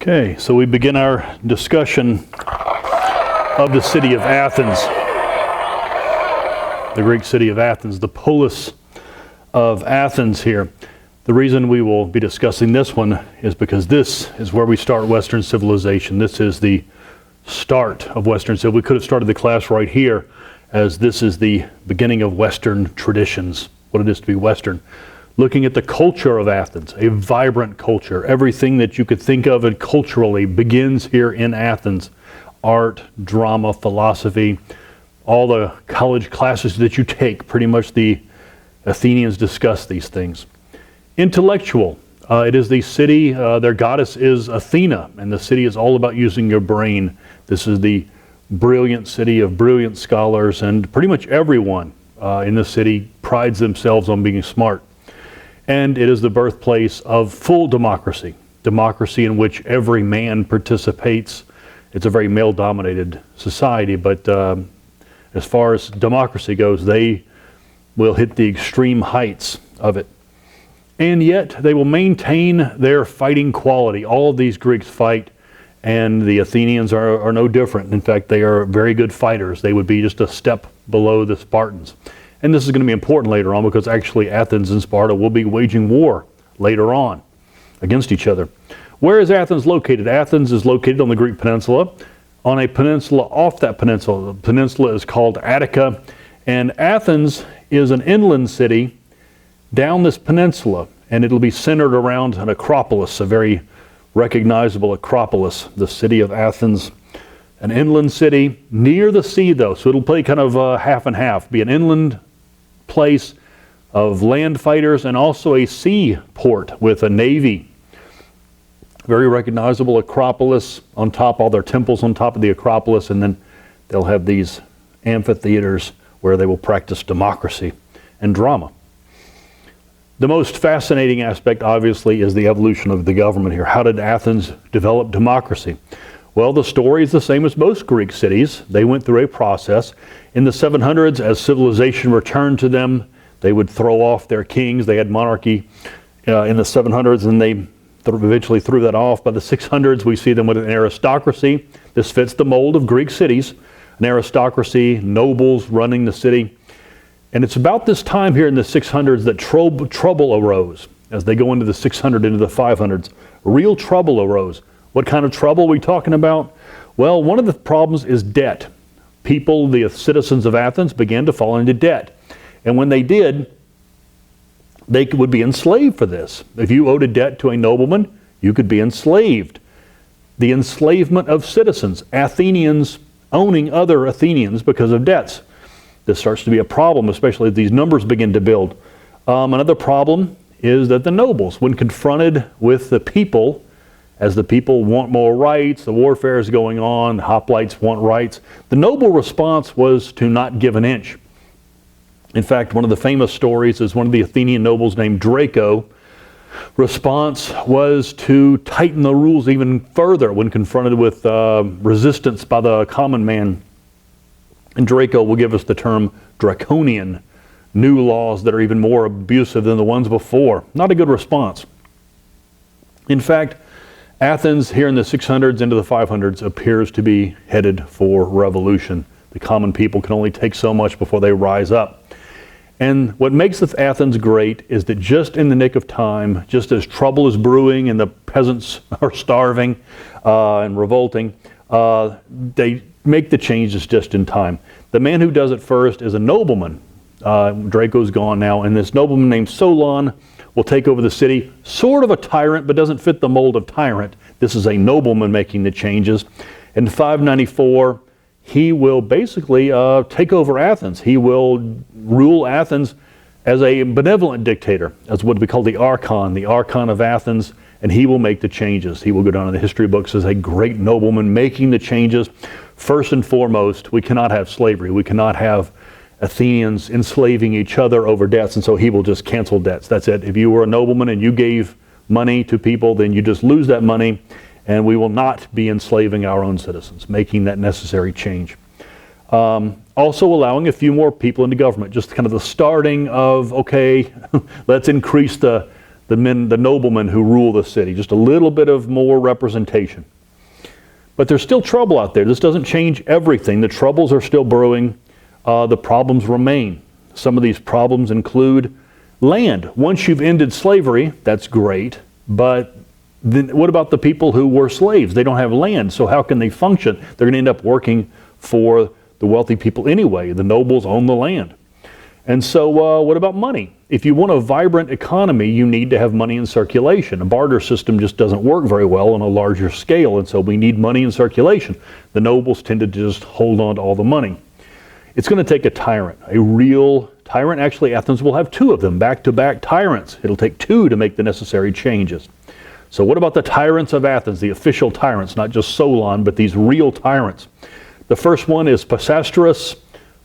Okay, so we begin our discussion of the city of Athens, the Greek city of Athens, the Polis of Athens here. The reason we will be discussing this one is because this is where we start Western civilization. This is the start of Western civilization. We could have started the class right here, as this is the beginning of Western traditions, what it is to be Western. Looking at the culture of Athens, a vibrant culture. Everything that you could think of and culturally begins here in Athens. Art, drama, philosophy, all the college classes that you take, pretty much the Athenians discuss these things. Intellectual, it is the city, their goddess is Athena, and the city is all about using your brain. This is the brilliant city of brilliant scholars, and pretty much everyone in the city prides themselves on being smart. And it is the birthplace of full democracy, democracy in which every man participates. It's a very male-dominated society, but as far as democracy goes, they will hit the extreme heights of it. And yet, they will maintain their fighting quality. All of these Greeks fight, and the Athenians are no different. In fact, they are very good fighters. They would be just a step below the Spartans. And this is going to be important later on, because actually Athens and Sparta will be waging war later on against each other. Where is Athens located? Athens is located on the Greek peninsula. On a peninsula off that peninsula, the peninsula is called Attica. And Athens is an inland city down this peninsula. And it'll be centered around an acropolis, a very recognizable acropolis, the city of Athens. An inland city near the sea, though, so it'll play kind of half and half. Be an inland place of land fighters and also a sea port with a navy. Very recognizable acropolis on top, all their temples on top of the acropolis, and then they'll have these amphitheaters where they will practice democracy and drama. The most fascinating aspect, obviously, is the evolution of the government here. How did Athens develop democracy? Well, the story is the same as most Greek cities. They went through a process. In the 700s, as civilization returned to them, they would throw off their kings. They had monarchy in the 700s, and they eventually threw that off. By the 600s, we see them with an aristocracy. This fits the mold of Greek cities. An aristocracy, nobles running the city. And it's about this time here in the 600s that trouble arose. As they go into the 600, into the 500s, real trouble arose. What kind of trouble are we talking about? Well, one of the problems is debt. People, the citizens of Athens, began to fall into debt. And when they did, they would be enslaved for this. If you owed a debt to a nobleman, you could be enslaved. The enslavement of citizens, Athenians owning other Athenians because of debts. This starts to be a problem, especially as these numbers begin to build. Another problem is that the nobles, when confronted with the people, as the people want more rights, the warfare is going on, the hoplites want rights, the noble response was to not give an inch. In fact, one of the famous stories is one of the Athenian nobles named Draco. Response was to tighten the rules even further when confronted with resistance by the common man. And Draco will give us the term draconian, new laws that are even more abusive than the ones before. Not a good response. In fact, Athens here in the 600s into the 500s appears to be headed for revolution. The common people can only take so much before they rise up. And what makes Athens great is that just in the nick of time, just as trouble is brewing and the peasants are starving and revolting, they make the changes just in time. The man who does it first is a nobleman. Draco's gone now, and this nobleman named Solon will take over the city, sort of a tyrant, but doesn't fit the mold of tyrant. This is a nobleman making the changes. In 594, he will basically take over Athens. He will rule Athens as a benevolent dictator, as what we call the Archon of Athens, and he will make the changes. He will go down in the history books as a great nobleman making the changes. First and foremost, we cannot have slavery. We cannot have Athenians enslaving each other over debts, and so he will just cancel debts. That's it. If you were a nobleman and you gave money to people, then you just lose that money, and we will not be enslaving our own citizens, making that necessary change. Also allowing a few more people into government, just kind of the starting of, okay, let's increase the the noblemen who rule the city. Just a little bit of more representation. But there's still trouble out there. This doesn't change everything. The troubles are still brewing. The problems remain. Some of these problems include land. Once you've ended slavery, that's great, but then what about the people who were slaves? They don't have land, so how can they function? They're going to end up working for the wealthy people anyway. The nobles own the land. And so what about money? If you want a vibrant economy, you need to have money in circulation. A barter system just doesn't work very well on a larger scale, and so we need money in circulation. The nobles tended to just hold on to all the money. It's going to take a tyrant, a real tyrant. Actually, Athens will have two of them, back-to-back tyrants. It'll take two to make the necessary changes. So what about the tyrants of Athens, the official tyrants, not just Solon, but these real tyrants? The first one is Pisistratus.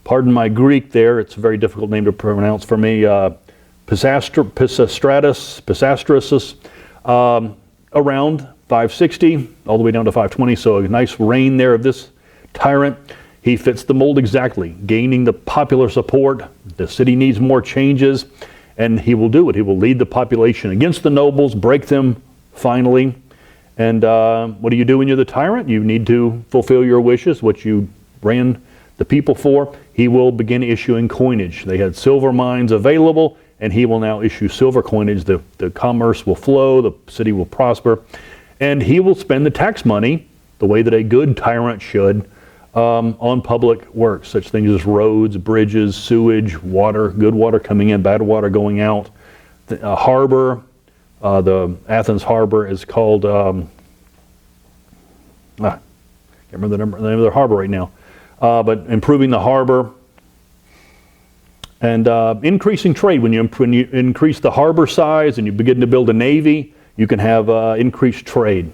Pardon my Greek there, it's a very difficult name to pronounce for me. Pisistratus, around 560, all the way down to 520, so a nice reign there of this tyrant. He fits the mold exactly, gaining the popular support. The city needs more changes, and he will do it. He will lead the population against the nobles, break them finally. And what do you do when you're the tyrant? You need to fulfill your wishes, what you ran the people for. He will begin issuing coinage. They had silver mines available, and he will now issue silver coinage. The commerce will flow, the city will prosper, and he will spend the tax money the way that a good tyrant should on public works, such things as roads, bridges, sewage, water, good water coming in, bad water going out. The harbor, the Athens harbor is called, can't remember the name of the harbor right now, but improving the harbor and increasing trade. When you increase the harbor size and you begin to build a navy, you can have increased trade.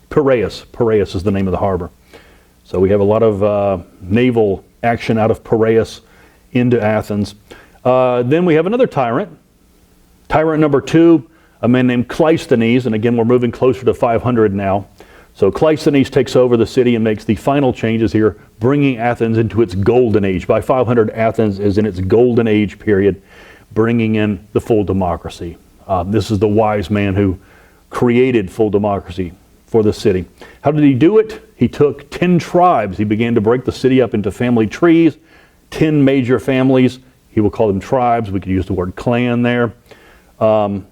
Piraeus is the name of the harbor. So we have a lot of naval action out of Piraeus into Athens. Then we have another tyrant. Tyrant number 2, a man named Cleisthenes, and again we're moving closer to 500 now. So Cleisthenes takes over the city and makes the final changes here, bringing Athens into its golden age. By 500, Athens is in its golden age period, bringing in the full democracy. This is the wise man who created full democracy for the city. How did he do it? He took 10 tribes. He began to break the city up into family trees, 10 major families. He will call them tribes. We could use the word clan there. And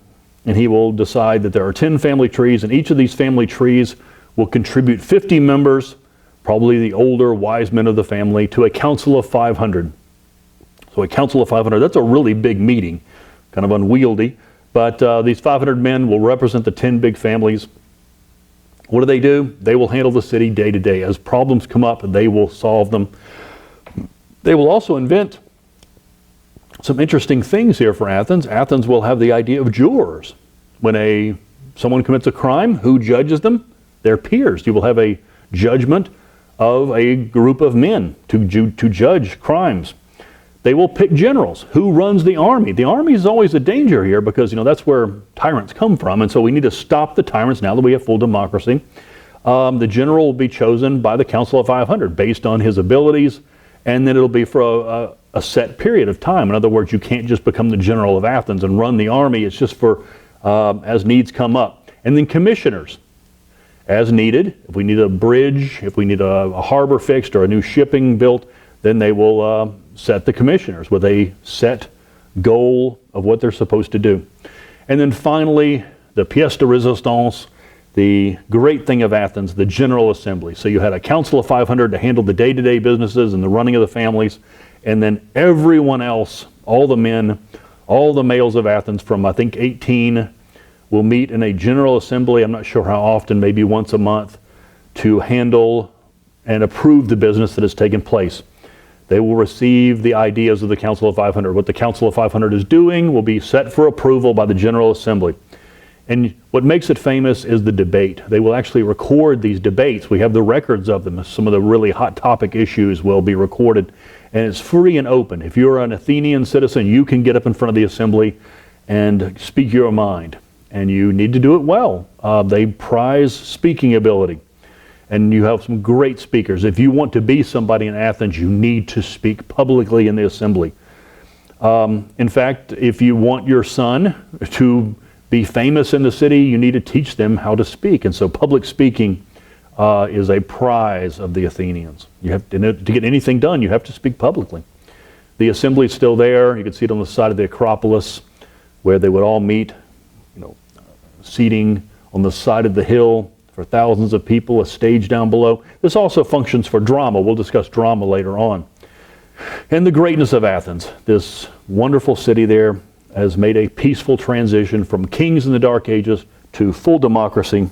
he will decide that there are 10 family trees, and each of these family trees will contribute 50 members, probably the older wise men of the family, to a council of 500. So a council of 500, that's a really big meeting, kind of unwieldy, but these 500 men will represent the 10 big families. What do? They will handle the city day to day. As problems come up, they will solve them. They will also invent some interesting things here for Athens. Athens will have the idea of jurors. When someone commits a crime, who judges them? Their peers. You will have a judgment of a group of men to judge crimes. They will pick generals. Who runs the army? The army is always a danger here because, that's where tyrants come from, and so we need to stop the tyrants now that we have full democracy. The general will be chosen by the Council of 500 based on his abilities, and then it'll be for a set period of time. In other words, you can't just become the general of Athens and run the army. It's just for as needs come up. And then commissioners. As needed, if we need a bridge, if we need a harbor fixed or a new shipping built, then they will set the commissioners with a set goal of what they're supposed to do. And then finally, the pièce de résistance, the great thing of Athens, the General Assembly. So you had a council of 500 to handle the day-to-day businesses and the running of the families, and then everyone else, all the men, all the males of Athens from I think 18 will meet in a General Assembly, I'm not sure how often, maybe once a month, to handle and approve the business that has taken place. They will receive the ideas of the Council of 500. What the Council of 500 is doing will be set for approval by the General Assembly. And what makes it famous is the debate. They will actually record these debates. We have the records of them. Some of the really hot topic issues will be recorded. And it's free and open. If you're an Athenian citizen, you can get up in front of the assembly and speak your mind. And you need to do it well. They prize speaking ability. And you have some great speakers. If you want to be somebody in Athens, you need to speak publicly in the assembly. In fact, if you want your son to be famous in the city, you need to teach them how to speak. And so public speaking is a prize of the Athenians. You have to get anything done, you have to speak publicly. The assembly is still there. You can see it on the side of the Acropolis, where they would all meet, seating on the side of the hill for thousands of people, a stage down below. This also functions for drama. We'll discuss drama later on. And the greatness of Athens, this wonderful city there, has made a peaceful transition from kings in the Dark Ages to full democracy